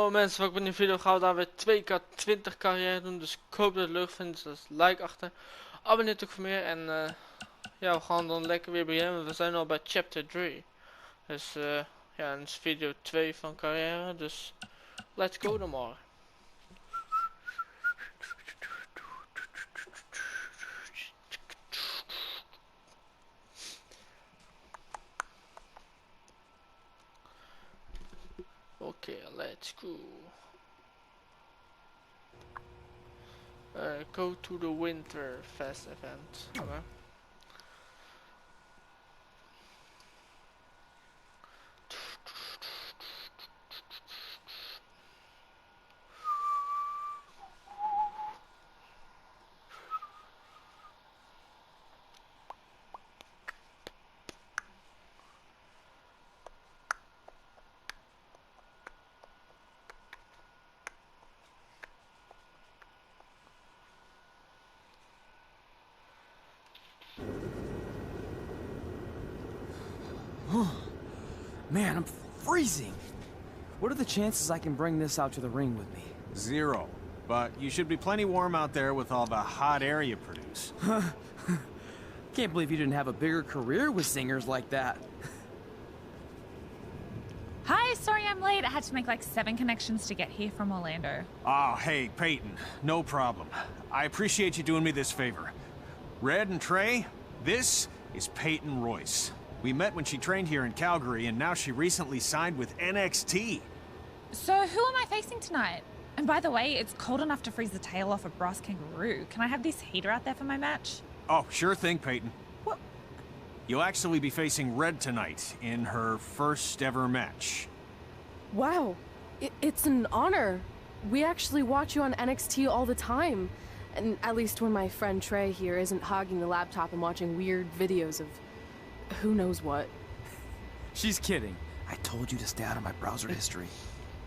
Yo mensen, wat ik met die video gaan we daar weer 2K20 carrière doen. Dus ik hoop dat het leuk vindt. Dus like achter. Abonneer natuurlijk voor meer. En ja, we gaan dan lekker weer beginnen. We zijn al bij chapter 3. Dus ja, dat is video 2 van carrière. Dus let's go dan maar. Okay, let's go. Go to the Winter Fest event. Okay. Man, I'm freezing. What are the chances I can bring this out to the ring with me? 0. But you should be plenty warm out there with all the hot air you produce. Can't believe you didn't have a bigger career with singers like that. Hi, sorry I'm late. I had to make like 7 connections to get here from Orlando. Oh, hey, Peyton. No problem. I appreciate you doing me this favor. Red and Trey, this is Peyton Royce. We met when she trained here in Calgary, and now she recently signed with NXT. So who am I facing tonight? And by the way, it's cold enough to freeze the tail off a brass kangaroo. Can I have this heater out there for my match? Oh, sure thing, Peyton. What? You'll actually be facing Red tonight in her first ever match. Wow, it's an honor. We actually watch you on NXT all the time. And at least when my friend Trey here isn't hogging the laptop and watching weird videos of who knows what. She's kidding. I told you to stay out of my browser history.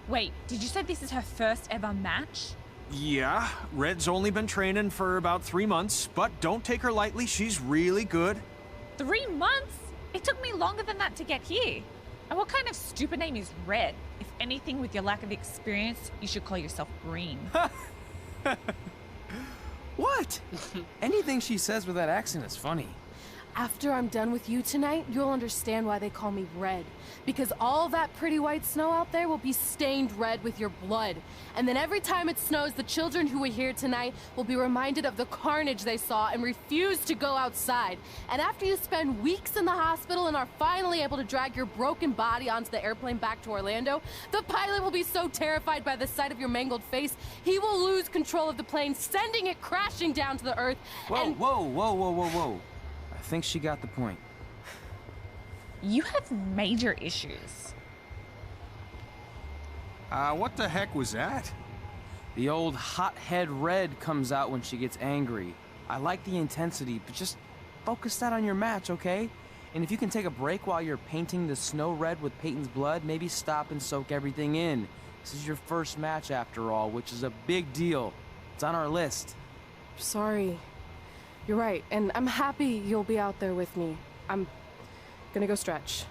Wait, did you say this is her first ever match? Yeah, Red's only been training for about 3 months, but don't take her lightly, she's really good. 3 months? It took me longer than that to get here. And what kind of stupid name is Red? If anything, with your lack of experience, you should call yourself Green. What? Anything she says with that accent is funny. After I'm done with you tonight, you'll understand why they call me Red. Because all that pretty white snow out there will be stained red with your blood. And then every time it snows, the children who were here tonight will be reminded of the carnage they saw and refuse to go outside. And after you spend weeks in the hospital and are finally able to drag your broken body onto the airplane back to Orlando, the pilot will be so terrified by the sight of your mangled face, he will lose control of the plane, sending it crashing down to the earth. Whoa. I think she got the point. You have major issues. What the heck was that? The old hothead Red comes out when she gets angry. I like the intensity, but just focus that on your match, okay? And if you can take a break while you're painting the snow red with Peyton's blood, maybe stop and soak everything in. This is your first match after all, which is a big deal. It's on our list. Sorry. You're right, and I'm happy you'll be out there with me. I'm gonna go stretch.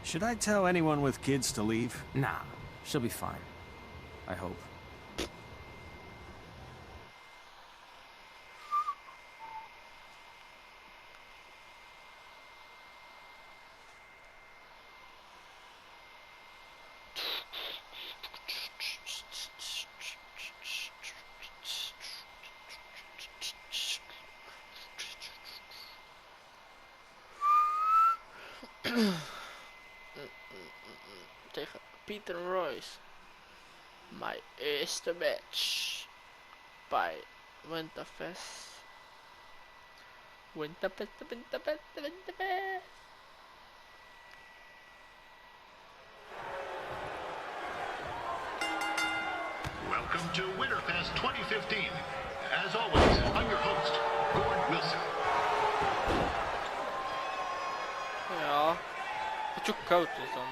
Should I tell anyone with kids to leave? Nah, she'll be fine. I hope. Tegen Peter Royce. Mijn eerste match bij Winterfest. Winterfest. Welcome to Winterfest 2015. As always, I'm your host, Gord Wilson. Ja, wat je koud is dan.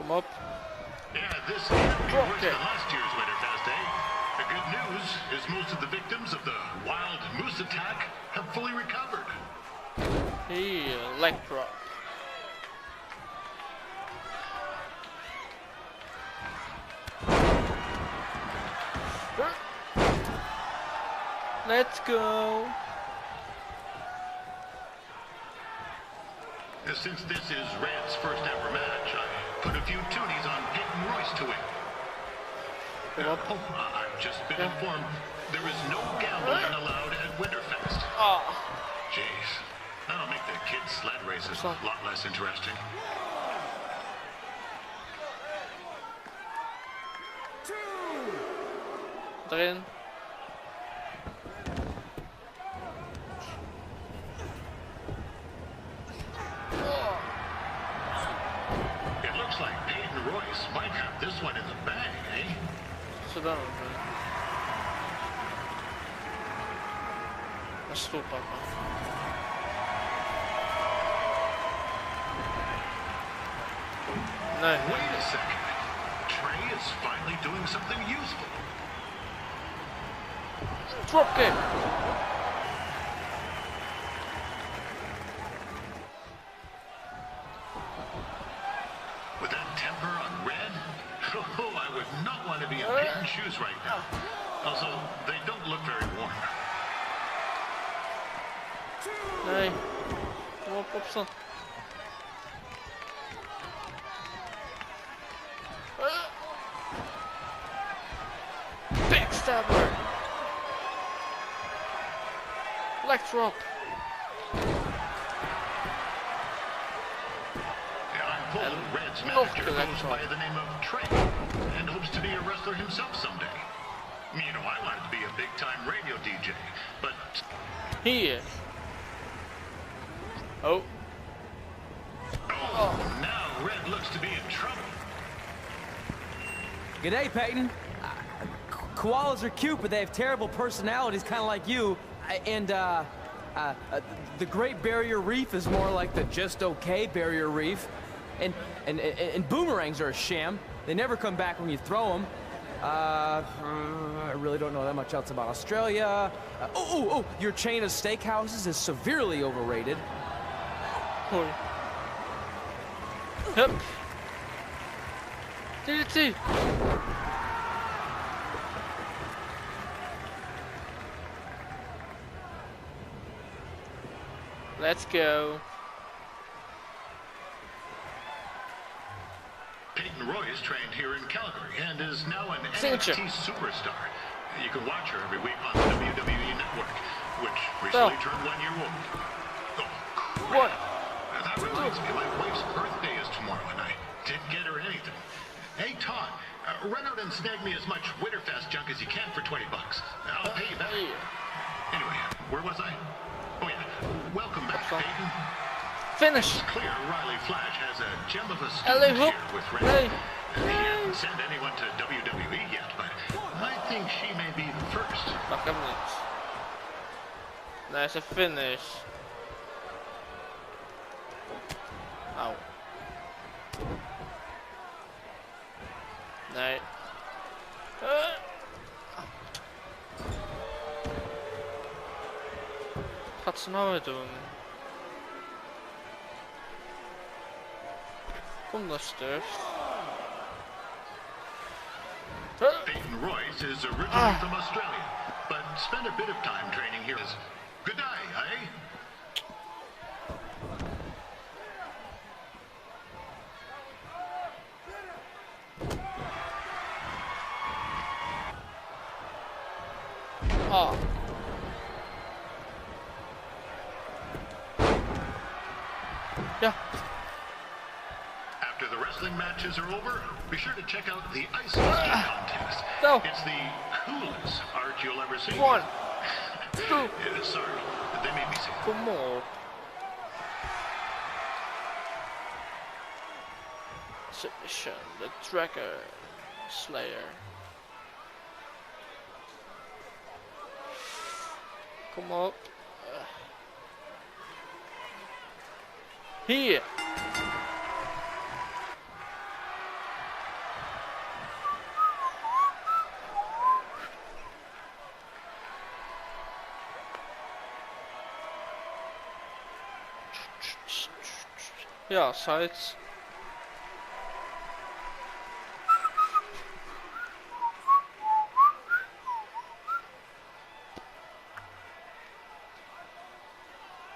Kom op. Yeah, this can't be worse than last year's Winterfest, eh? The good news is most of the victims of the wild moose attack have fully recovered. Hier, leg drop. Let's go. Since this is Red's first ever match, I put a few toonies on Peyton Royce to win. I've just been informed there is no gambling allowed at Winterfest. Jeez, that'll make the kids' sled races a lot less interesting. Erin. It looks like Peyton Royce might have this one in the bag, eh? Zodat een stoel pakken. Nee. Wait a second. Trey is finally doing something useful. Dropkick. With that temper on Red, I would not want to be in Peyton's shoes right now. Also, they don't look very warm. Nee. Kom op, opstaan. Backstabber. Leg drop. I'm told Red's manager goes by the name of Trey and hopes to be a wrestler himself someday. You know, I wanted to be a big-time radio DJ, but... Here. Oh. Oh, now Red looks to be in trouble. G'day, Peyton. Koalas are cute, but they have terrible personalities, kind of like you. And, the Great Barrier Reef is more like the just okay Barrier Reef. And boomerangs are a sham. They never come back when you throw them. I really don't know that much else about Australia. Your chain of steakhouses is severely overrated. Hup. DDT. Let's go. Peyton Royce trained here in Calgary and is now an Signature. NXT superstar. You can watch her every week on the WWE Network, which recently turned 1 year old. Oh, crap. What? That reminds me, my wife's birthday is tomorrow and I didn't get her anything. Hey, Todd, run out and snag me as much Winterfest junk as you can for $20. I'll pay you back. Anyway, where was I? Oh yeah, welcome back, Peyton. Finish. It's clear Riley Flash has a gem of a LA student hook. here with Red. Hey. He hasn't sent anyone to WWE yet, but I think she may be the first. Pak hem niet. Nice finish. Auw. Nee. Wat gaat ze nou weer doen? Kom dan, Stuf. Peyton Royce is originally from Australia, but spent a bit of time training here. Good day, eh? Oh. Yeah. After the wrestling matches are over, be sure to check out the ice hockey contest. No. It's the coolest art you'll ever see. 1, 2. Sorry, they made me say that. Kom op. Submission, the tracker, Slayer. Kom op. Hier. Ja, sites.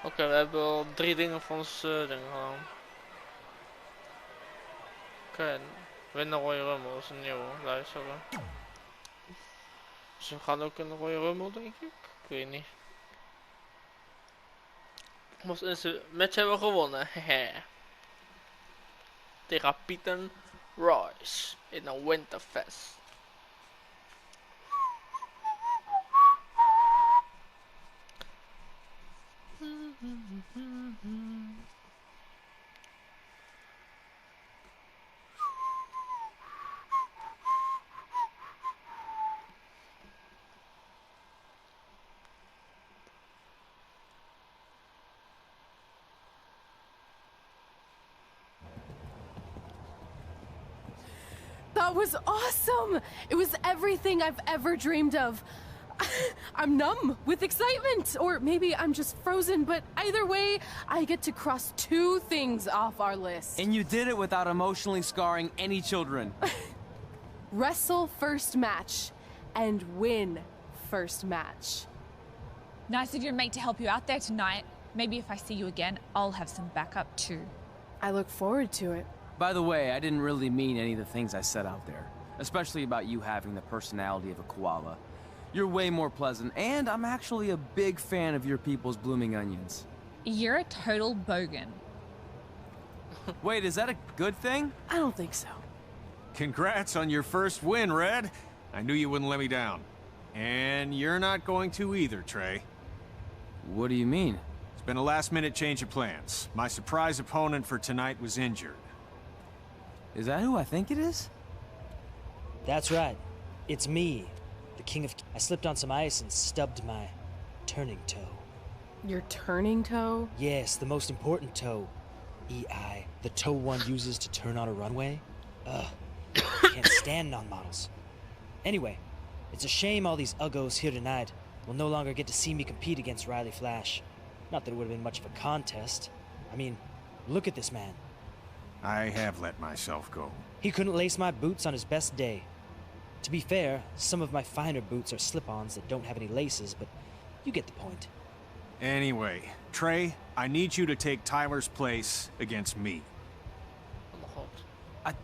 Oké, we hebben al 3 dingen van ons ding gedaan. Oké, win de rode rummel, dat is een nieuwe, luisteren. Dus we gaan ook in de rode rummel, denk ik. Ik weet niet. Ons eerste match hebben we gewonnen, hehe. Tegen Peyton Royce in een Winterfest. That was awesome! It was everything I've ever dreamed of. I'm numb with excitement, or maybe I'm just frozen, but either way, I get to cross 2 things off our list. And you did it without emotionally scarring any children. Wrestle first match, and win first match. Nice of your mate to help you out there tonight. Maybe if I see you again, I'll have some backup too. I look forward to it. By the way, I didn't really mean any of the things I said out there. Especially about you having the personality of a koala. You're way more pleasant, and I'm actually a big fan of your people's blooming onions. You're a total bogan. Wait, is that a good thing? I don't think so. Congrats on your first win, Red. I knew you wouldn't let me down. And you're not going to either, Trey. What do you mean? It's been a last-minute change of plans. My surprise opponent for tonight was injured. Is that who I think it is? That's right. It's me, the king of... I slipped on some ice and stubbed my turning toe. Your turning toe? Yes, the most important toe. EI. The toe one uses to turn on a runway. Ugh. Can't stand non-models. Anyway, it's a shame all these uggos here tonight will no longer get to see me compete against Riley Flash. Not that it would have been much of a contest. I mean, look at this man. I have let myself go. He couldn't lace my boots on his best day. To be fair, some of my finer boots are slip-ons that don't have any laces, but you get the point. Anyway, Trey, I need you to take Tyler's place against me. Oh my god.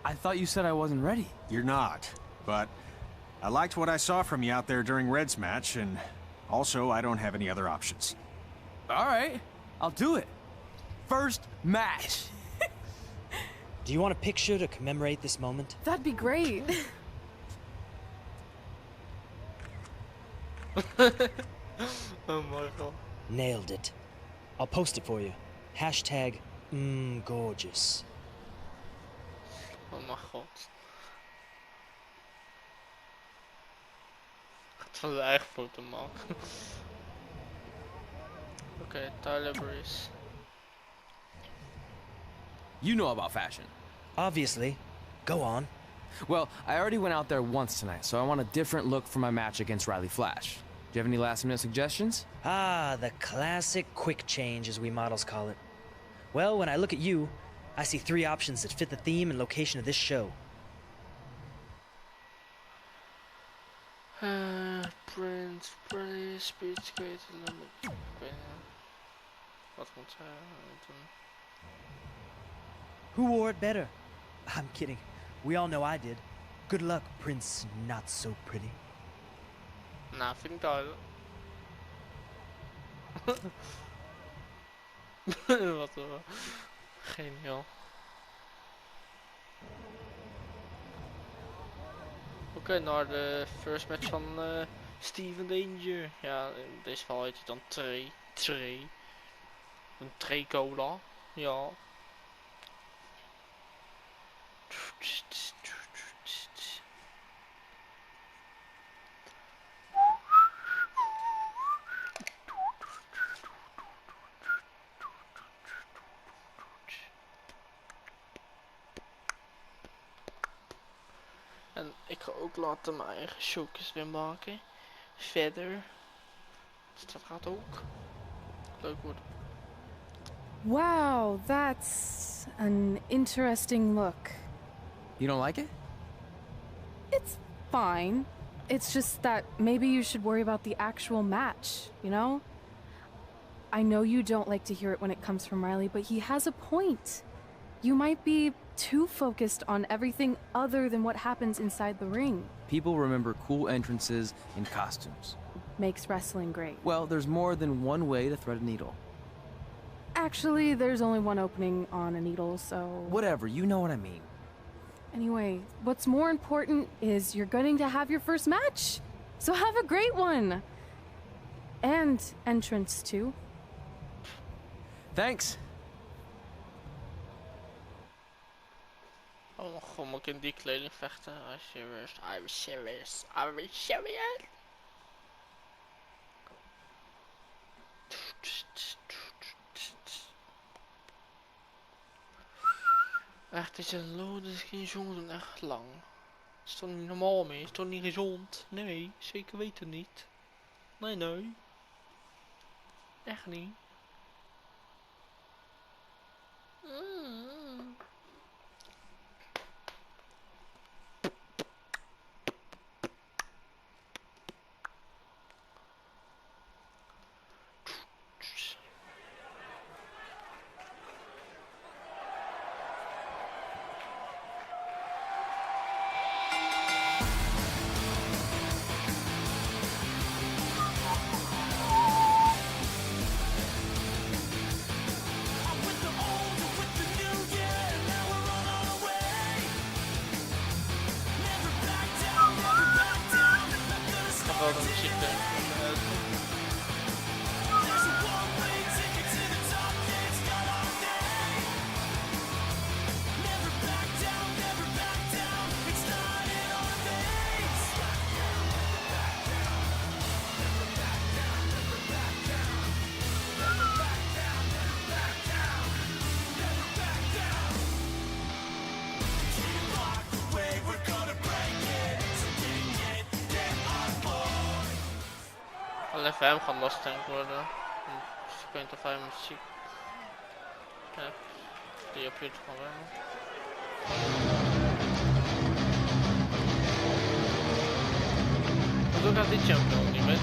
I thought you said I wasn't ready. You're not, but I liked what I saw from you out there during Red's match, and also I don't have any other options. All right, I'll do it. First match. Do you want a picture to commemorate this moment? That'd be great. Oh my god. Nailed it. I'll post it for you. Hashtag gorgeous. Oh my god. Gaat van zijn eigen foto maken. Oké, Tyler Breeze. You know about fashion. Obviously. Go on. Well, I already went out there once tonight, so I want a different look for my match against Riley Flash. Do you have any last-minute suggestions? Ah, the classic quick change, as we models call it. Well, when I look at you, I see 3 options that fit the theme and location of this show. Prince, pretty, speech, great, limit. Wat komt hij doen? Who wore it better? I'm kidding. We all know I did. Good luck, Prince Not So Pretty. Nou, vind ik duidelijk. Wat geniaal. Oké, naar de first match van Steven Danger. Ja, in deze geval heet hij dan Trey. Een Trey Cola. Ja. En ik ga ook later mijn eigen showcase weer maken. Verder. Dus dat gaat ook leuk worden. Wow, that's an interesting look. You don't like it? It's fine. It's just that maybe you should worry about the actual match, you know? I know you don't like to hear it when it comes from Riley, but he has a point. You might be too focused on everything other than what happens inside the ring. People remember cool entrances and costumes. Makes wrestling great. Well, there's more than one way to thread a needle. Actually, there's only one opening on a needle, so... Whatever, you know what I mean. Anyway, what's more important is you're going to have your first match. So have a great one. And entrance, too. Thanks. Oh, gewoon moet ik in die kleding vechten. I'm serious, I'm serious, I'm serious. Echt, deze lood is geen zo'n echt lang. Is toch niet normaal mee? Is toch niet gezond? Nee, zeker weten niet. Nee, nee. Echt niet. Wel de muziek erin. Alleen voor hem gaat lastig worden. Dus ik weet niet of hij muziek heeft die op YouTube kan werken. Hoe gaat die champion niet met?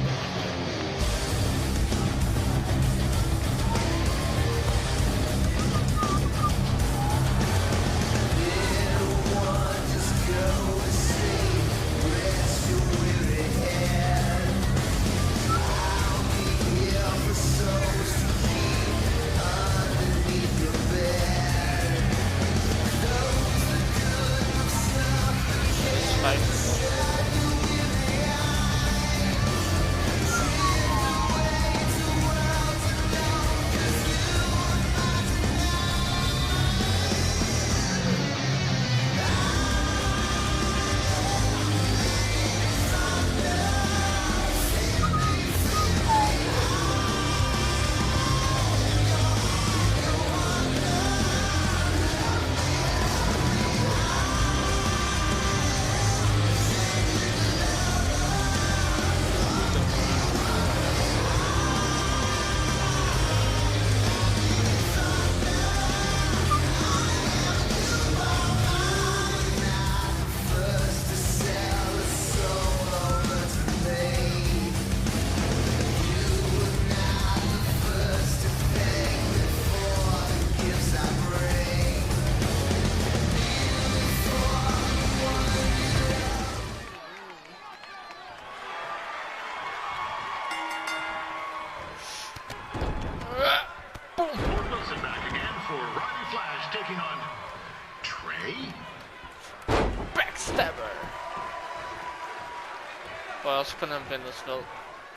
Maar als ik hem vind, dat is wel...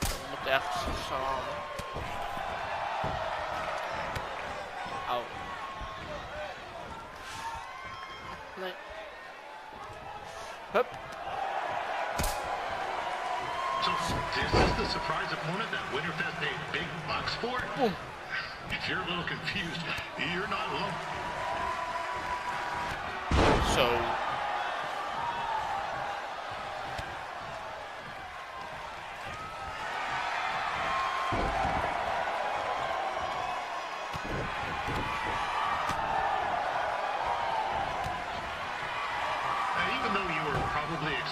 Je moet echt zo halen. Auw. Nee. Hup. So, this is the surprise opponent that Winterfest paid big bucks for? Boom. If you're a little confused, you're not alone. Zo.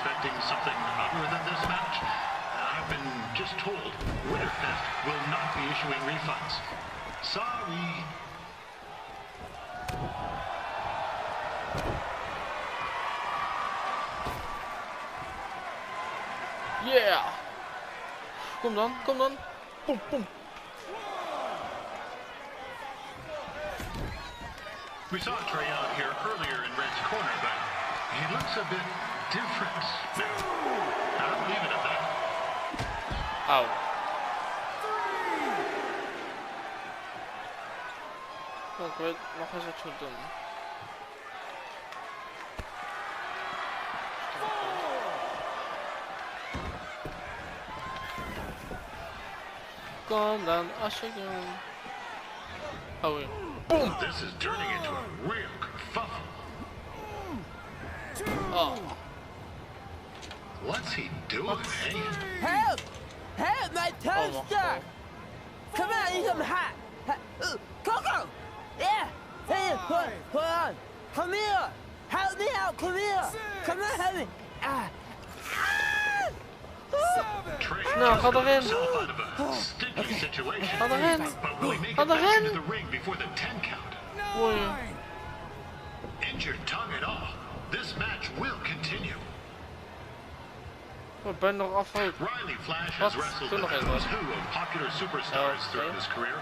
expecting something other than this match? I've been just told Winterfest will not be issuing refunds. Sorry. Yeah! Kom dan, kom dan. Boom, boom. We saw Trey out here earlier in Red's corner, but he looks a bit different. I'll leave it at that. Auw. Oh, ik weet nog eens wat je moet doen. Kom dan, alsjeblief. Oh, ja. Boom! This is turning into a real kerfuffle. Oh. What's he doing, eh? Help! Help! My toe's Oh, stuck! Come on, I need some hot! Coco! Yeah! Hey, hold on! Come here! Help me out! Come here! Come on, help me! Ah! Trey No, just ga got erin. himself out of a sticky situation. Ga erin. But will he make Ga it back erin. into the ring before the 10 count? Mooi. Injured tongue and all, this match will continue. Ik ben nog afgelopen. Riley Flash has Wat? wrestled Doe the nog even who's wat. who of popular superstars Oh, throughout okay. his career.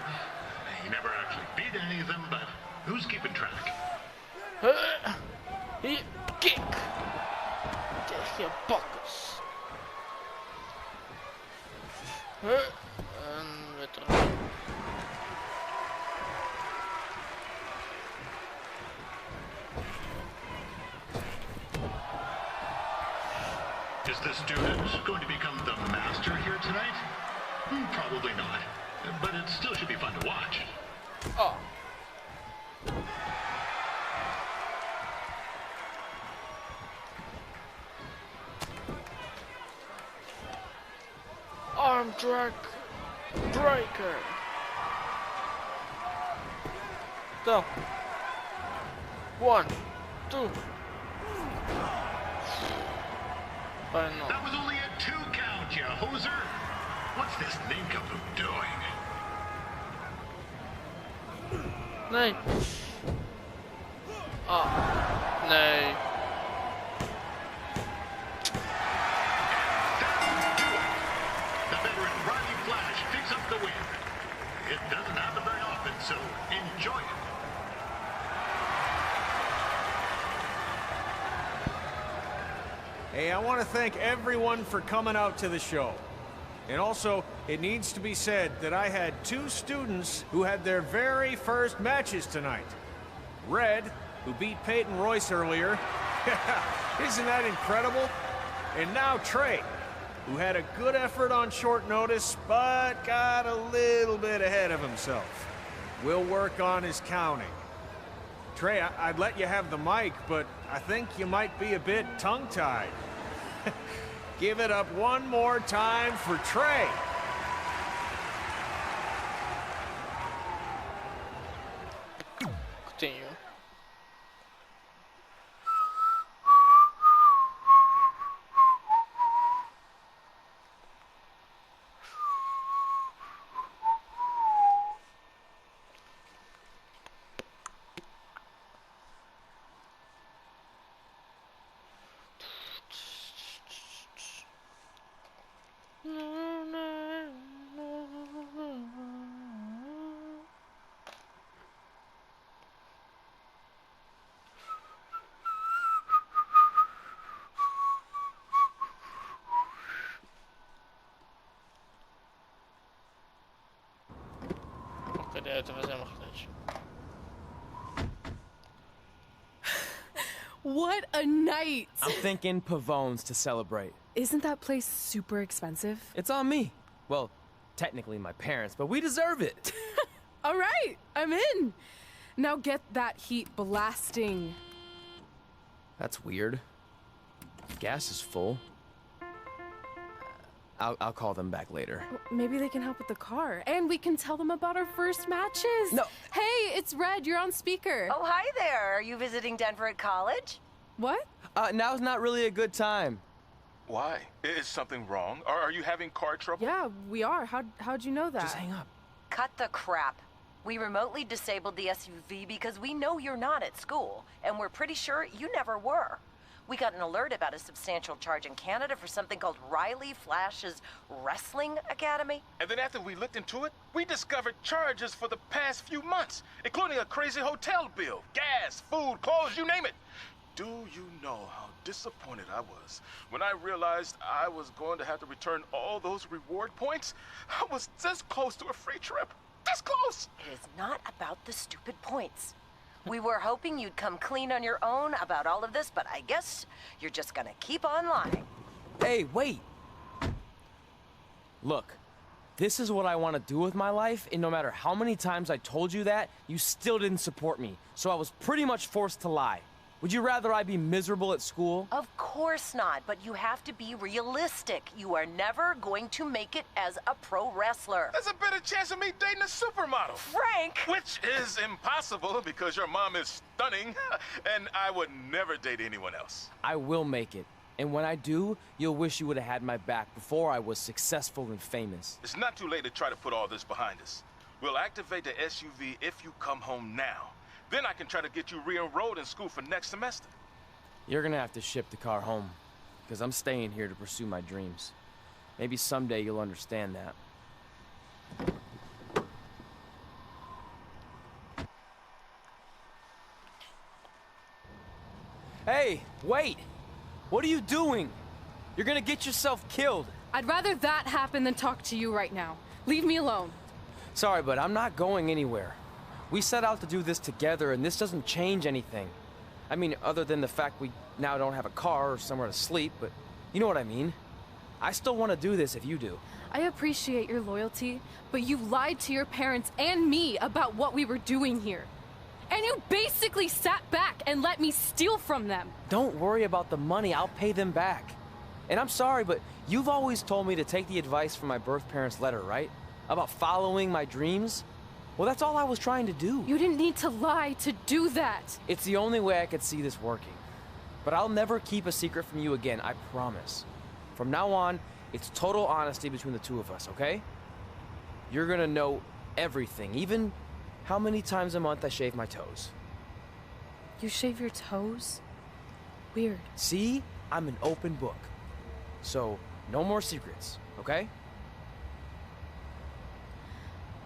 He never actually beat any of them, but who's keeping track? Hier, kick. Tegen je bakkers. En weer terug. Is this student going to become the master here tonight? Probably not, but it still should be fun to watch. Oh. Arm drag breaker. Go. 1, 2. Bijna. That was only a 2 count, you hoser. What's this nincompoop doing? Nee. Ah. Nee. The veteran Riley Flash picks up the win. It doesn't happen very often, so enjoy it. Hey, I want to thank everyone for coming out to the show. And also, it needs to be said that I had 2 students who had their very first matches tonight. Red, who beat Peyton Royce earlier. Isn't that incredible? And now Trey, who had a good effort on short notice, but got a little bit ahead of himself. We'll work on his counting. Trey, I'd let you have the mic, but I think you might be a bit tongue-tied. Give it up one more time for Trey. Continue. Oké, de auto was helemaal glitch. What a night! I'm thinking Pavone's to celebrate. Isn't that place super expensive? It's on me. Well, technically my parents, but we deserve it. All right, I'm in. Now get that heat blasting. That's weird. Gas is full. I'll call them back later. Maybe they can help with the car, and we can tell them about our first matches. No. Hey, it's Red. You're on speaker. Oh, hi there. Are you visiting Denver at college? What? Now's not really a good time. Why? Is something wrong? Are you having car trouble? Yeah, we are. How'd you know that? Just hang up. Cut the crap. We remotely disabled the SUV because we know you're not at school, and we're pretty sure you never were. We got an alert about a substantial charge in Canada for something called Riley Flash's Wrestling Academy. And then after we looked into it, we discovered charges for the past few months, including a crazy hotel bill, gas, food, clothes, you name it. Do you know how disappointed I was when I realized I was going to have to return all those reward points? I was this close to a free trip. This close! It is not about the stupid points. We were hoping you'd come clean on your own about all of this, but I guess you're just gonna keep on lying. Hey, wait! Look, this is what I want to do with my life, and no matter how many times I told you that, you still didn't support me, so I was pretty much forced to lie. Would you rather I be miserable at school? Of course not, but you have to be realistic. You are never going to make it as a pro wrestler. There's a better chance of me dating a supermodel. Frank! Which is impossible because your mom is stunning, and I would never date anyone else. I will make it. And when I do, you'll wish you would have had my back before I was successful and famous. It's not too late to try to put all this behind us. We'll activate the SUV if you come home now. Then I can try to get you re-enrolled in school for next semester. You're gonna have to ship the car home, because I'm staying here to pursue my dreams. Maybe someday you'll understand that. Hey, wait! What are you doing? You're gonna get yourself killed. I'd rather that happen than talk to you right now. Leave me alone. Sorry, but I'm not going anywhere. We set out to do this together, and this doesn't change anything. I mean, other than the fact we now don't have a car or somewhere to sleep, but you know what I mean. I still want to do this if you do. I appreciate your loyalty, but you lied to your parents and me about what we were doing here. And you basically sat back and let me steal from them. Don't worry about the money, I'll pay them back. And I'm sorry, but you've always told me to take the advice from my birth parents' letter, right? About following my dreams? Well, that's all I was trying to do. You didn't need to lie to do that. It's the only way I could see this working. But I'll never keep a secret from you again, I promise. From now on, it's total honesty between the two of us, okay? You're gonna know everything, even how many times a month I shave my toes. You shave your toes? Weird. See? I'm an open book. So, no more secrets, okay?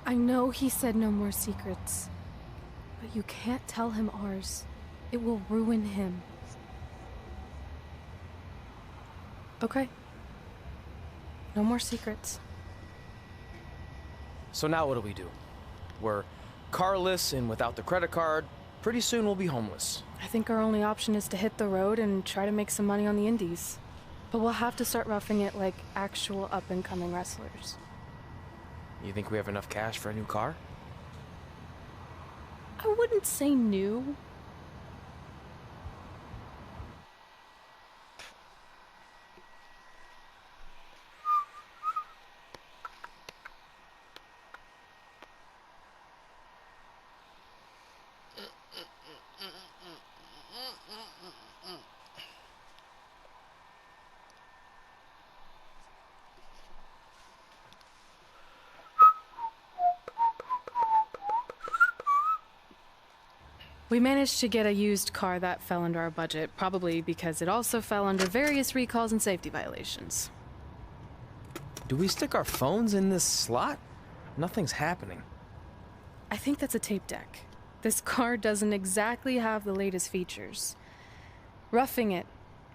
I know he said no more secrets, but you can't tell him ours. It will ruin him. Okay. No more secrets. So now what do we do? We're carless and without the credit card. Pretty soon we'll be homeless. I think our only option is to hit the road and try to make some money on the indies. But we'll have to start roughing it like actual up-and-coming wrestlers. You think we have enough cash for a new car? I wouldn't say new. We managed to get a used car that fell under our budget, probably because it also fell under various recalls and safety violations. Do we stick our phones in this slot? Nothing's happening. I think that's a tape deck. This car doesn't exactly have the latest features. Roughing it,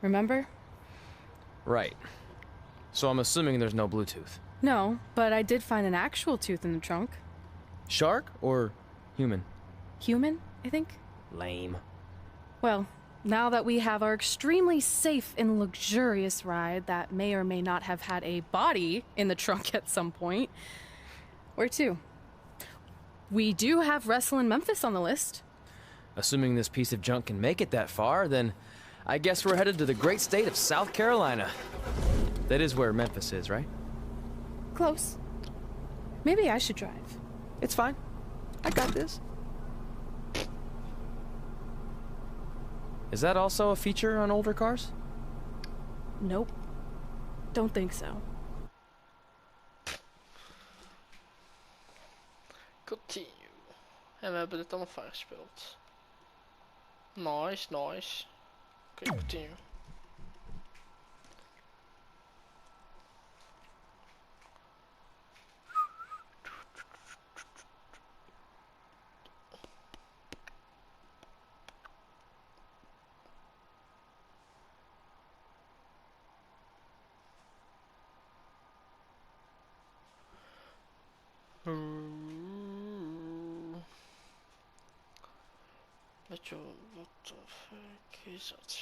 remember? Right. So I'm assuming there's no Bluetooth. No, but I did find an actual tooth in the trunk. Shark or human? Human, I think. Lame. Well, now that we have our extremely safe and luxurious ride that may or may not have had a body in the trunk at some point, where to? We do have Wrestle in Memphis on the list. Assuming this piece of junk can make it that far, then I guess we're headed to the great state of South Carolina. That is where Memphis is, right? Close. Maybe I should drive. It's fine. I got this. Is that also a feature on older cars? Nope. Don't think so. Continue. En we hebben dit allemaal vaak gespeeld. Nice, nice. Oké, continue. Weet je wat de fuck is dat?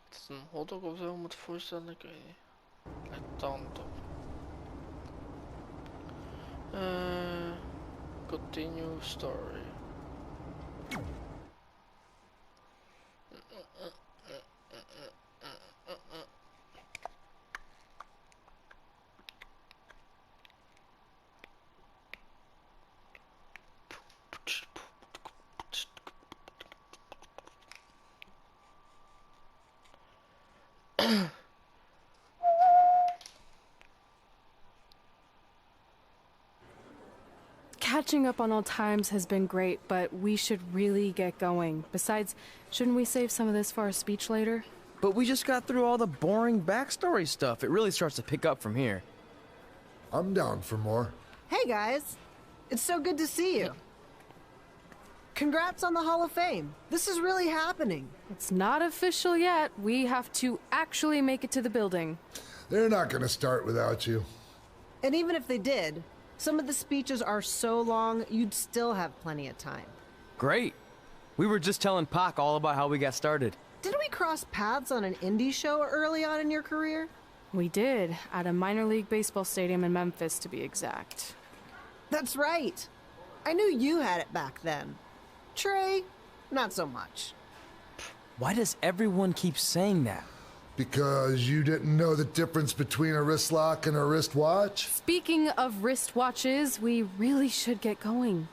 Het is een hotdog of zo, moet ik voorstellen, ik weet niet. Lijkt tand op. Continue story. Catching up on old times has been great, but we should really get going. Besides, shouldn't we save some of this for our speech later? But we just got through all the boring backstory stuff. It really starts to pick up from here. I'm down for more. Hey guys, it's so good to see you. Congrats on the Hall of Fame. This is really happening. It's not official yet. We have to actually make it to the building. They're not gonna start without you. And even if they did, some of the speeches are so long, you'd still have plenty of time. Great. We were just telling Pac all about how we got started. Didn't we cross paths on an indie show early on in your career? We did, at a minor league baseball stadium in Memphis, to be exact. That's right. I knew you had it back then. Trey, not so much. Why does everyone keep saying that? Because you didn't know the difference between a wrist lock and a wristwatch? Speaking of wristwatches, we really should get going.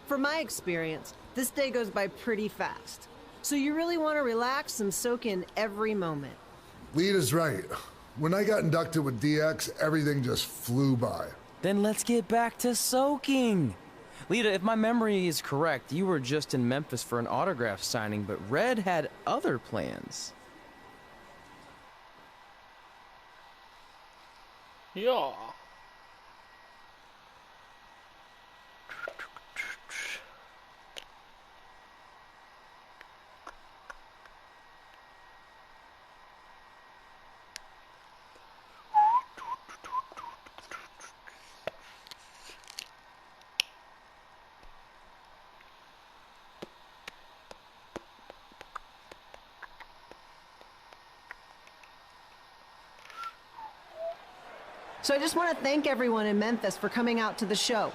From my experience, this day goes by pretty fast. So you really want to relax and soak in every moment. Lita's right. When I got inducted with DX, everything just flew by. Then let's get back to soaking. Lita, if my memory is correct, you were just in Memphis for an autograph signing, but Red had other plans. Ja. So I just want to thank everyone in Memphis for coming out to the show.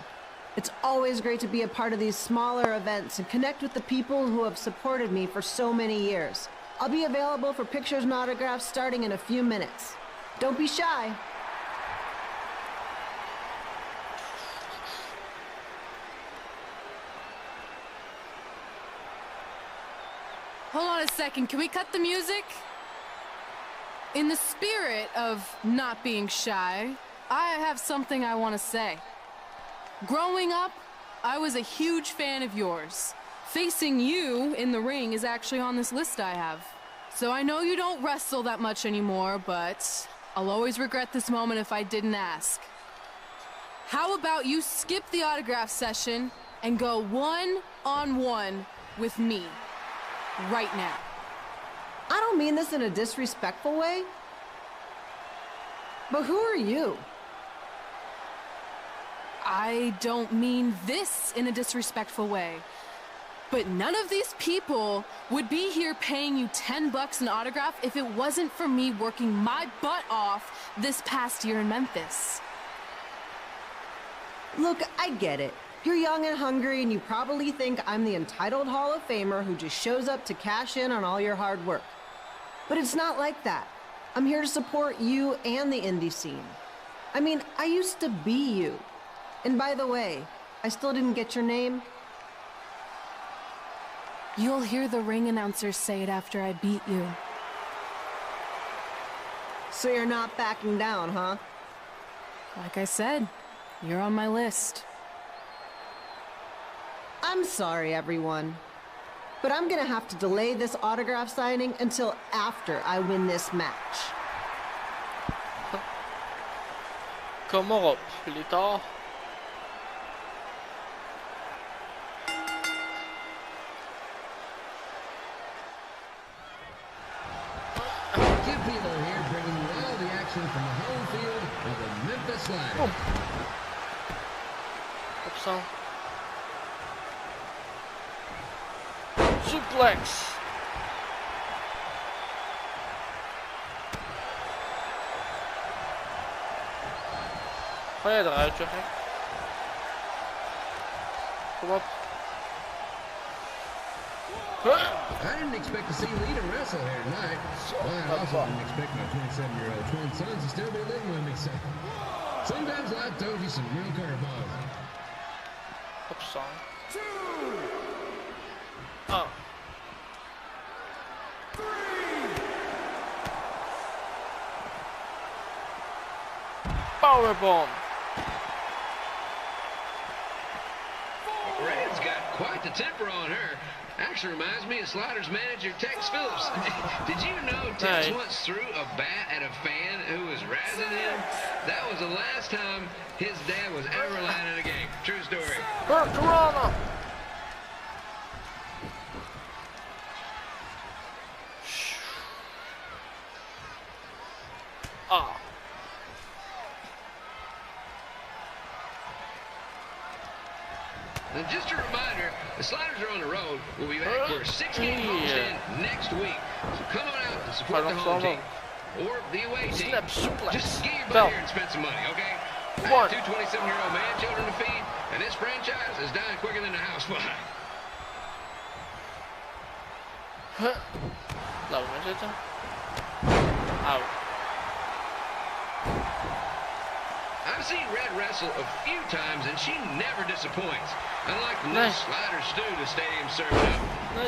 It's always great to be a part of these smaller events and connect with the people who have supported me for so many years. I'll be available for pictures and autographs starting in a few minutes. Don't be shy. Hold on a second, can we cut the music? In the spirit of not being shy, I have something I want to say. Growing up, I was a huge fan of yours. Facing you in the ring is actually on this list I have. So I know you don't wrestle that much anymore, but I'll always regret this moment if I didn't ask. How about you skip the autograph session and go one-on-one with me right now? I don't mean this in a disrespectful way, but who are you? I don't mean this in a disrespectful way, but none of these people would be here paying you $10 an autograph if it wasn't for me working my butt off this past year in Memphis. Look, I get it. You're young and hungry, and you probably think I'm the entitled Hall of Famer who just shows up to cash in on all your hard work. But it's not like that. I'm here to support you and the indie scene. I mean, I used to be you. And by the way, I still didn't get your name. You'll hear the ring announcer say it after I beat you. So you're not backing down, huh? Like I said, you're on my list. I'm sorry, everyone. But I'm gonna have to delay this autograph signing until after I win this match. Kom maar op, Lita. People here bringing you all the action from the home field of the Memphis Sliders. Opstaan. Suplex. Ga jij eruit, joh? Kom op. I didn't expect to see Lita wrestle here tonight. Well, I also didn't expect my 27-year-old twin sons to still be living with me, so sometimes life throws you some real curveballs. Opstaan. Oh. Powerbomb. Red's got quite the temper on her. Actually reminds me of Sliders manager Tex Phillips. Did you know Tex once threw a bat at a fan who was razzing him? That was the last time his dad was ever lying in a game. True story. Corona. Ah. And just a reminder, the Sliders are on the road. We'll be back for a 6-game homestand next week. So come on out and support the home team. Or the away team. Just get your butt here and spend some money, okay? I have 2 27-year-old man children to feed, and this franchise is dying quicker than the house fly. Laat me maar zitten. Auw. I've seen Red wrestle a few times, and she never disappoints. Unlike the new Sliders stew the stadium serving up.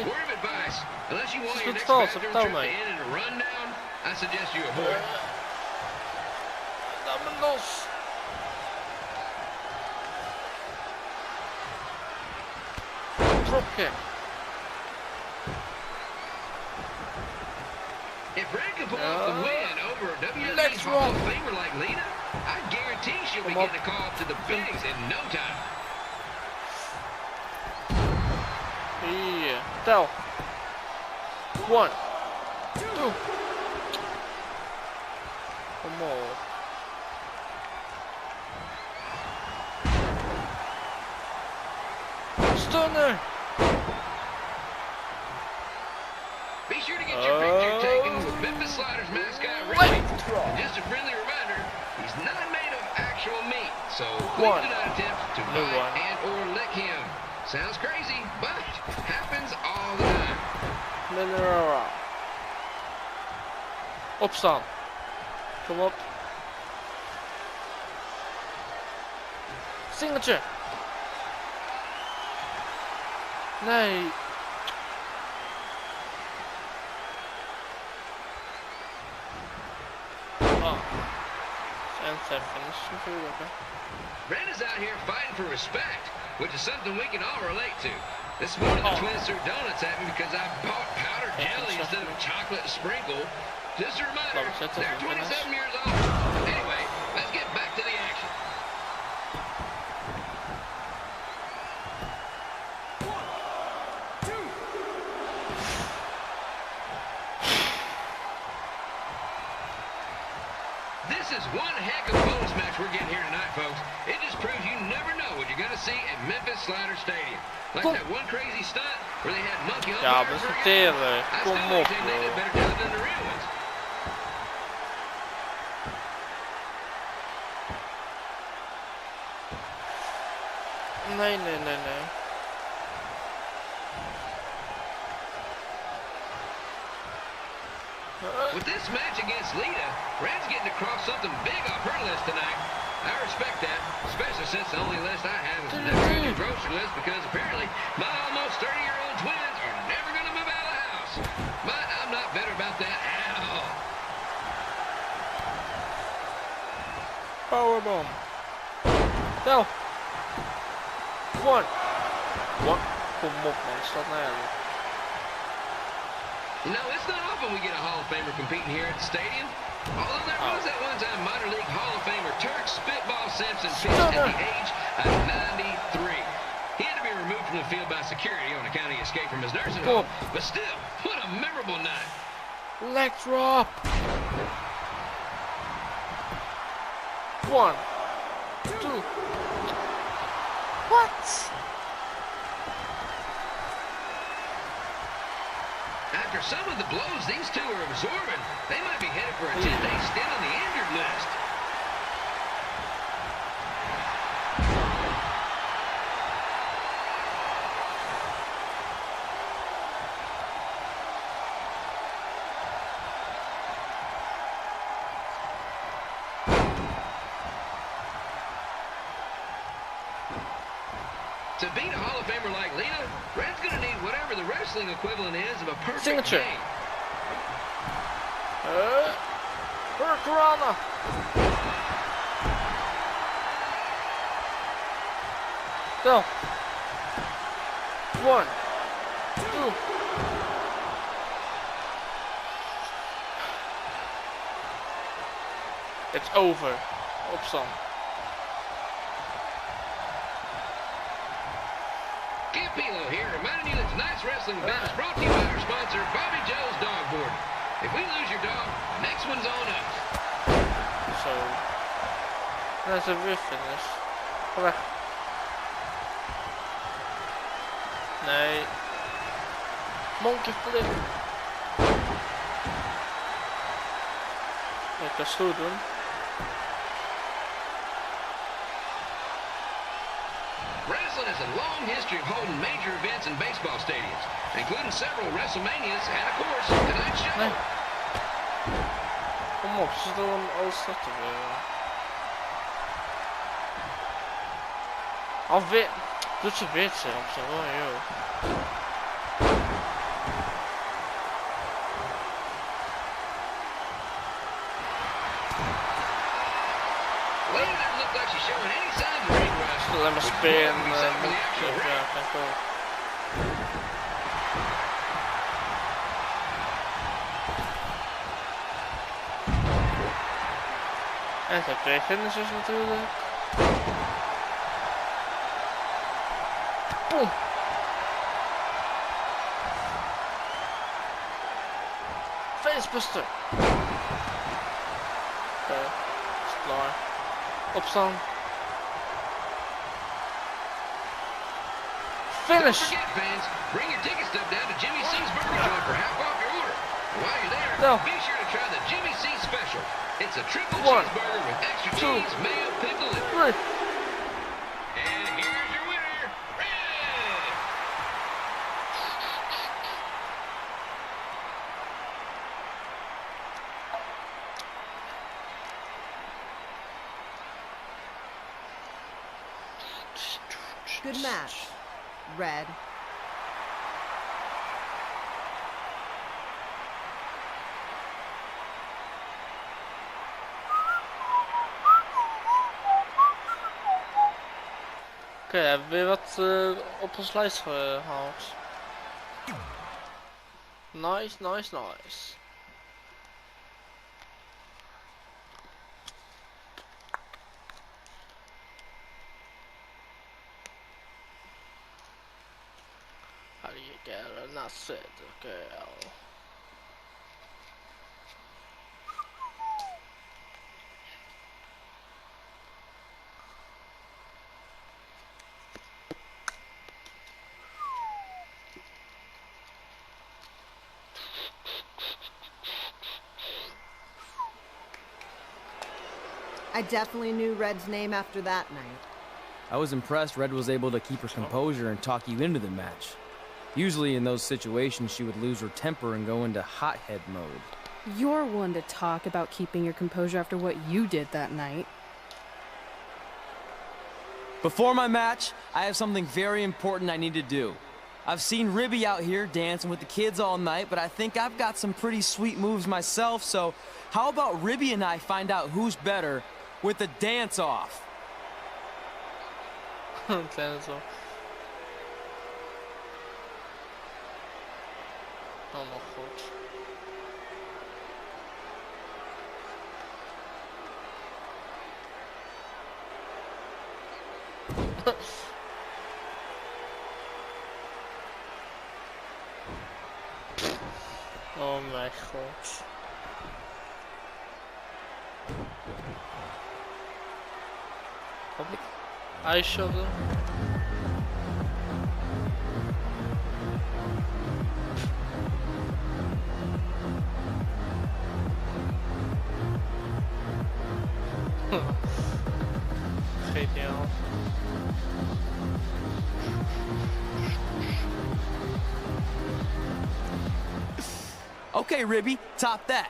Word of advice, unless you want your next bathroom trip to end in a rundown, I suggest you avoid. Laat me los. Dropkick. If Red can pull off the win over a WWE Hall of Famer like Lita, I guarantee she'll be getting a call up to the bigs in no time. Yeah. Tell. 1, 2. Come on. Stunner. Be sure to get your picture taken with Memphis Sliders mascot Red. And just a friendly reminder, he's not made of actual meat, so please do not attempt to bite and or lick him. Sounds crazy, but happens all the time. Opstaan. Kom op. Singeltje. Nee. Red is out here fighting for respect, which is something we can all relate to. This morning the twins threw donuts at me because I bought powdered jelly instead of chocolate sprinkle. Just a reminder, they're 27 years old. Anyway, let's get back to the action. This is one heck of a bonus match we're getting here tonight, folks. It just proves you never know what you're going to see at Memphis Sliders Stadium. Like that one crazy stunt where they had monkey on Ja, best verteren. Kom op, they did better job than the real ones. Nee, nee, nee, nee. With this match against Lita, Red's getting across something big off her list tonight. I respect that, especially since the only list I have is the never-ending grocery list because apparently my almost 30-year-old twins are never going to move out of the house. But I'm not bitter about that at all. Powerbomb. Go. One. Kom op man, staat nergens. You know, it's not often we get a Hall of Famer competing here at the stadium. Although there was that one-time minor league Hall of Famer Turk Spitball Simpson pitched at the age of 93. He had to be removed from the field by security on account of escape from his nursing home. But still, what a memorable night. Leg drop. 1, 2. What? After some of the blows these two are absorbing, they might be headed for a 10-day stint on the injured list. To beat a Hall of Famer like Lita, Red's going to need whatever the wrestling equivalent is of a perfect signature game. Hurricanrana. Go. 1, 2. It's over. Opstand. Skip Pilo here, reminding you that tonight's wrestling event is brought to you by our sponsor, Bobby Joe's Dog Board. If we lose your dog, next one's on us. So, there's a weer finish. Ga weg. Nee. Monkey flip. Ik kan stoer doen. Wrestling has a long history of holding major events in baseball stadiums, including several WrestleManias and, of course, tonight's show. Nee. Kom op, ze doen alles starten weer. Alweer. Doet ze weer zelf zo, oh joh. Alleen maar speer en ja, geen goal. En het heeft 2 finishers natuurlijk. Boom. Facebuster. Oké, is klaar. Opstaan. Finish! Don't forget, fans, bring your ticket stub down to Jimmy C's Burger Joint for half off your order. And while you're there, be sure to try the Jimmy C Special. It's a triple cheeseburger with extra cheese, mayo, pickle, and 3. And here's your winner, Red! Good match, Red. Oké, hebben we weer wat op ons lijst gehaald. Nice, nice, nice. How do you get a not sit, girl? I definitely knew Red's name after that night. I was impressed Red was able to keep her composure and talk you into the match. Usually in those situations she would lose her temper and go into hothead mode. You're one to talk about keeping your composure after what you did that night. Before my match, I have something very important I need to do. I've seen Ribby out here dancing with the kids all night, but I think I've got some pretty sweet moves myself, so how about Ribby and I find out who's better with the dance-off. Dance-off. Allemaal goed. Oh mijn god. Public eye shuttle. GTL. Okay, Ribby, top that.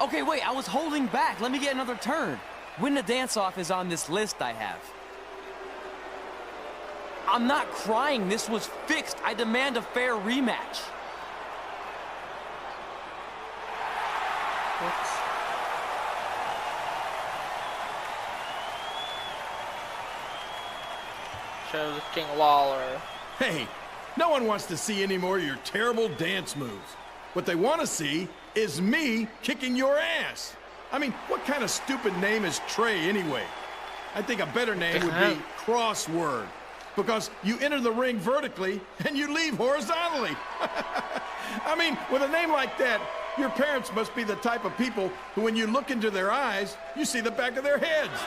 Okay, wait, I was holding back. Let me get another turn. Win the dance-off is on this list I have. I'm not crying. This was fixed. I demand a fair rematch. What? Shows King Lawler. Hey, no one wants to see any more of your terrible dance moves. What they want to see is me kicking your ass. I mean, what kind of stupid name is Trey anyway? I think a better name would be Crossword, because you enter the ring vertically and you leave horizontally. I mean, with a name like that, your parents must be the type of people who, when you look into their eyes, you see the back of their heads.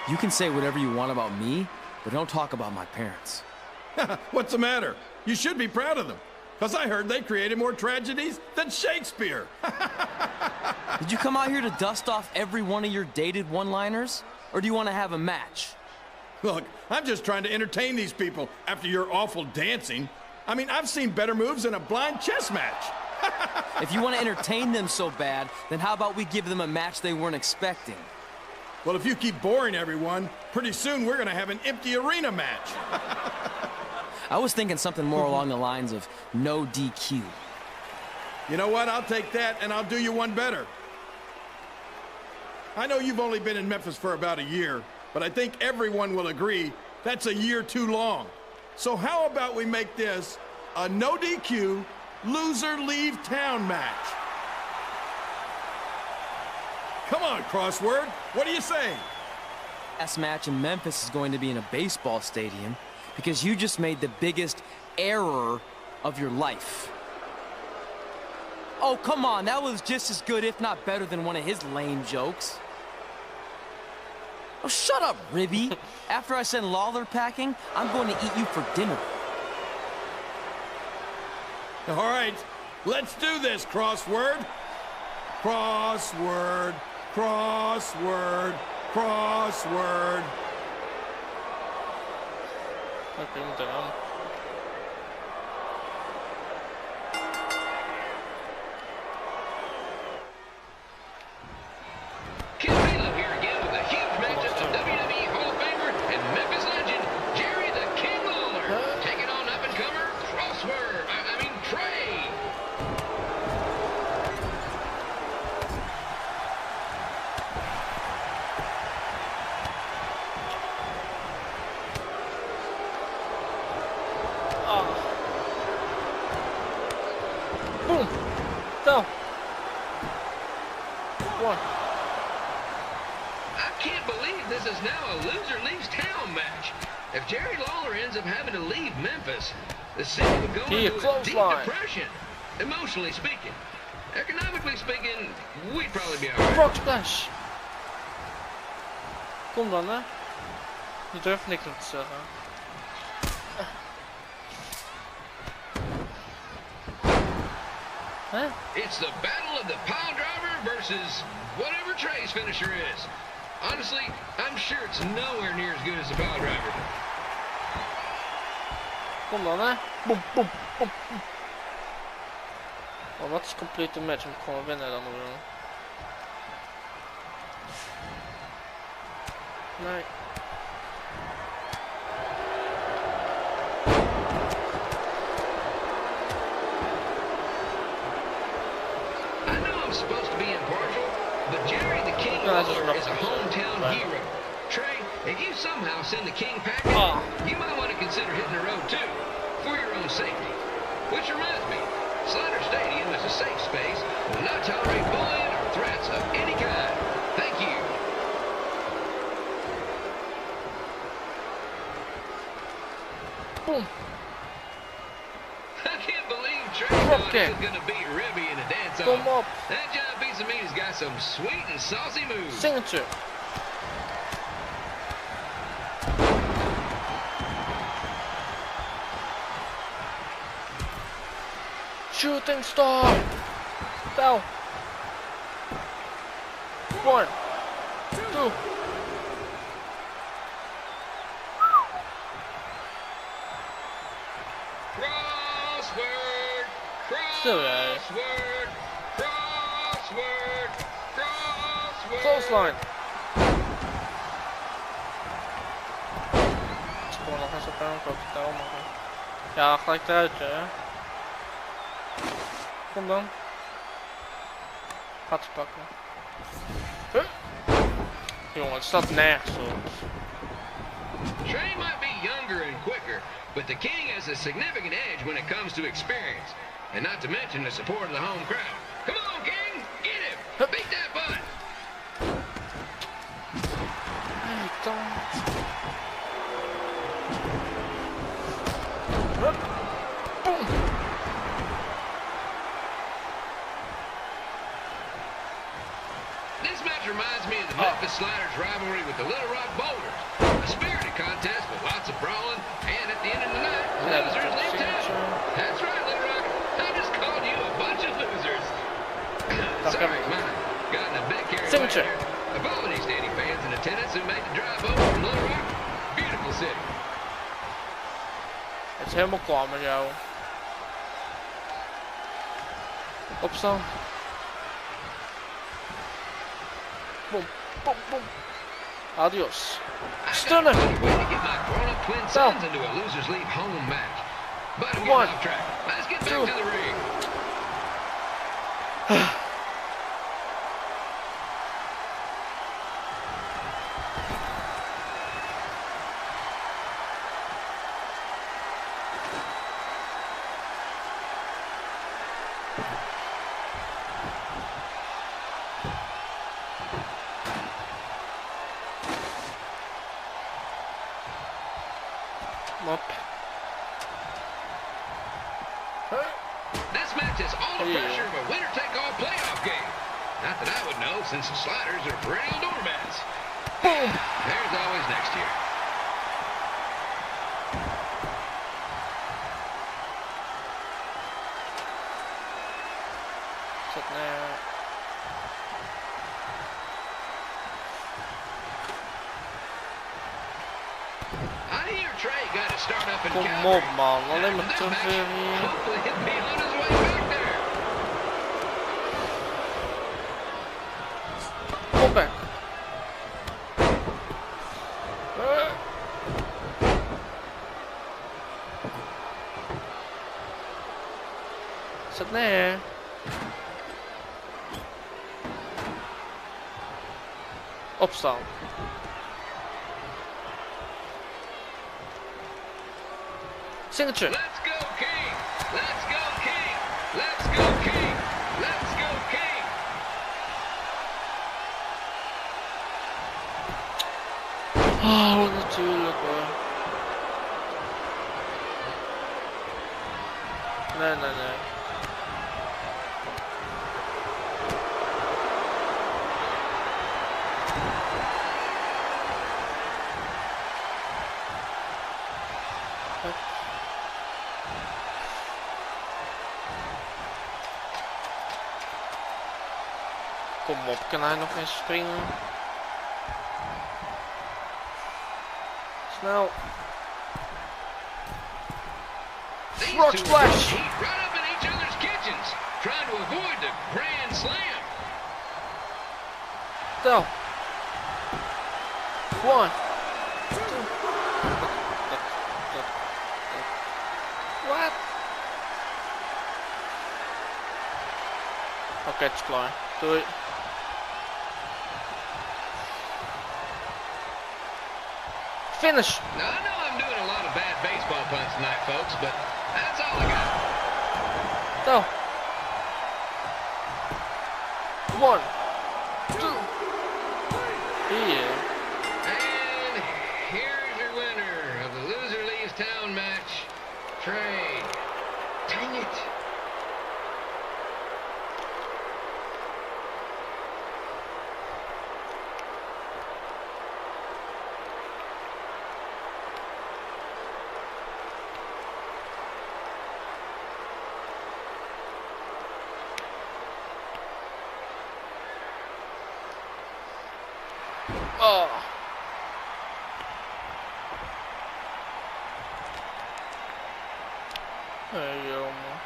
You can say whatever you want about me, but don't talk about my parents. What's the matter? You should be proud of them. Because I heard they created more tragedies than Shakespeare. Did you come out here to dust off every one of your dated one-liners? Or do you want to have a match? Look, I'm just trying to entertain these people after your awful dancing. I mean, I've seen better moves than a blind chess match. If you want to entertain them so bad, then how about we give them a match they weren't expecting? Well, if you keep boring everyone, pretty soon we're going to have an empty arena match. I was thinking something more along the lines of no DQ. You know what? I'll take that, and I'll do you one better. I know you've only been in Memphis for about a year, but I think everyone will agree that's a year too long. So how about we make this a no DQ, loser leave town match? Come on, Crossword. What do you say? Last match in Memphis is going to be in a baseball stadium, because you just made the biggest error of your life. Oh, come on, that was just as good, if not better, than one of his lame jokes. Oh, shut up, Ribby. After I send Lawler packing, I'm going to eat you for dinner. All right, let's do this, Crossword. Crossword, crossword, crossword. Fucking dumb. Kid Bela here again with a huge matchup of WWE Hall of Famer and Memphis legend Jerry the King Lawler taking on up-and-comer Crossword. I mean Trey. Boom! Down! One. I can't believe this is now a loser leaves town match. If Jerry Lawler ends up having to leave Memphis, the city would go into a deep depression, emotionally speaking. Economically speaking, we'd probably be alright. Frog splash! Kom dan, hè? Je durft niks meer te zeggen. It's the battle of the pile driver versus whatever Trey's finisher is. Honestly, I'm sure it's nowhere near as good as the pile driver. Kom dan, hè. Boom, boom, boom. Oh, wat is complete match? Moet ik gewoon winnen dan. Nee. I know I'm supposed to be impartial, but Jerry the King Lawler is a hometown hero. Trey, if you somehow send the King package, you might want to consider hitting the road too, for your own safety. Which reminds me, Slider Stadium is a safe space and will not tolerate bullying or threats of any kind. Thank you. Boom. I can't believe Trey thought he was going to beat Ribby in a dance-off. That John Pizza Meat has got some sweet and saucy moves. Signature. Shooting star. Down. 1, 2. Crossword. Crossword. Crossword. Crossword. Close line. Gewoon nog eens op een kooktel maken. Ja, gelijk eruit, hè. Kom dan. Gaat ze pakken. Huh? Jongen, het staat nergens op. Trey might be younger and quicker, but the King has a significant edge when it comes to experience. And not to mention the support of the home crowd. Come on, King! Get him! Beat that butt! Hey, don't. Boom! This match reminds me of the Memphis Sliders rivalry with the Little Rock Boulders. A spirited contest with lots of brawling, and at the end of the night, losers leave town. That's right, Little Rock. I just called you a bunch of losers. Sorry, mine. Gotten a bit carried away there. Apologies to any fans in attendance who made the drive over from Little Rock. Beautiful city. Het is helemaal klaar met jou. Opstaan. Boom, boom, boom. Adios. Stunner. Down. Into a losers leave home match. But I'm getting off track. Let's get back to the ring. This match is all the pressure of a winner-take-all playoff game. Not that I would know, since the Sliders are perennial doormats. There's always next year. Zit neer. I hear Trey got to start up in Kom op man, alleen maar terug weer hier. Hopefully he'll be on his way back there. Kom back. Zit neer. Opstaan. Signature. Let's go King! Let's go King! Let's go King! Let's go King! Oh, natuurlijk hoor. Nee. Kom op, kan hij nog eens springen? Snel. These Rock two splash. heat right up in each other's kitchens, trying to avoid the grand slam. Go. 1. What? Oké, het is klaar. Doei. Finish. Now, I know I'm doing a lot of bad baseball puns tonight, folks, but that's all I got. Go. 1, 2, 3. And here's your winner of the Loser Leaves Town match, Trey. Dang it. Oh. Hey, jongen.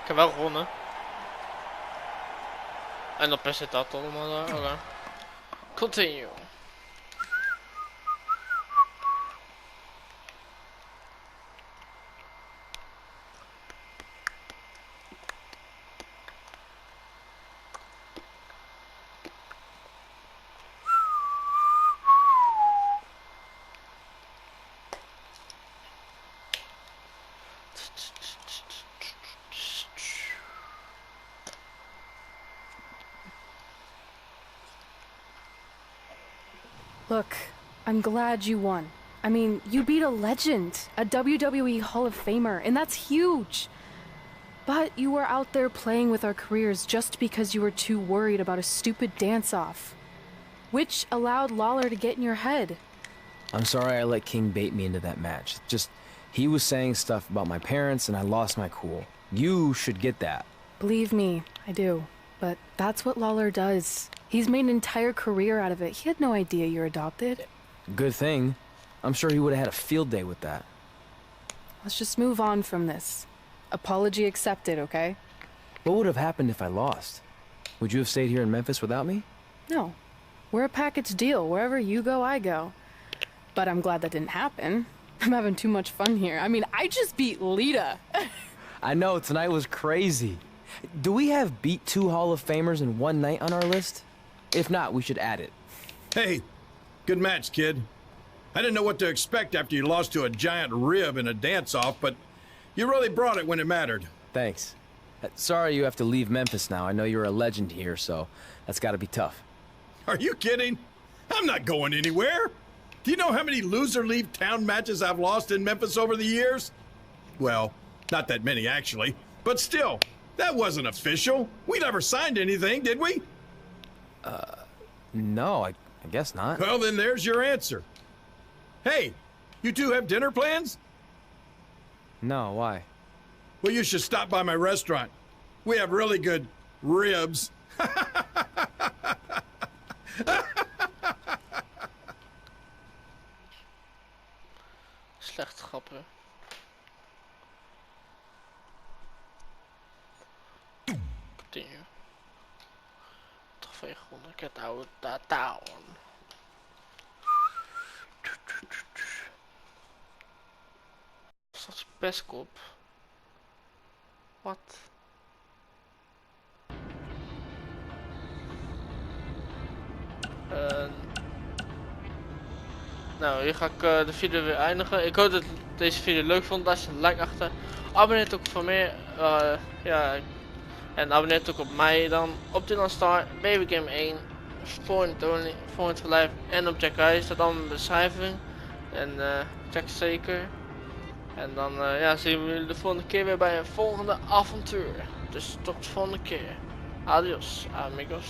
Ik heb wel gewonnen. En dan is het dat allemaal daar. Oké. Continue. Look, I'm glad you won. I mean, you beat a legend, a WWE Hall of Famer, and that's huge. But you were out there playing with our careers just because you were too worried about a stupid dance-off, which allowed Lawler to get in your head. I'm sorry I let King bait me into that match. Just, he was saying stuff about my parents and I lost my cool. You should get that. Believe me, I do. But that's what Lawler does. He's made an entire career out of it. He had no idea you're adopted. Good thing. I'm sure he would have had a field day with that. Let's just move on from this. Apology accepted, okay? What would have happened if I lost? Would you have stayed here in Memphis without me? No. We're a package deal. Wherever you go, I go. But I'm glad that didn't happen. I'm having too much fun here. I mean, I just beat Lita. I know, tonight was crazy. Do we have beat 2 Hall of Famers in one night on our list? If not, we should add it. Hey, good match, kid. I didn't know what to expect after you lost to a giant rib in a dance-off, but you really brought it when it mattered. Thanks. Sorry you have to leave Memphis now. I know you're a legend here, so that's gotta be tough. Are you kidding? I'm not going anywhere. Do you know how many loser leave town matches I've lost in Memphis over the years? Well, not that many actually, but still, that wasn't official. We never signed anything, did we? No, I guess not. Well, then there's your answer. Hey, you two have dinner plans? No, why? Well, you should stop by my restaurant. We have really good ribs. Slecht grappen. Continue. Trofee gewonnen. Get out that town. Dat is pestkop. Wat? Nou, hier ga ik de video weer eindigen. Ik hoop dat je deze video leuk vond. Laat je een like achter. Abonneer ook voor meer. Ja, en abonneer ook op mij dan. Op Dylan Star, Baby Game 1, voor het verblijf en op Mycareer. Staat allemaal in de beschrijving. En check zeker. En dan ja, zien we jullie de volgende keer weer bij een volgende avontuur. Dus tot de volgende keer. Adios, amigos.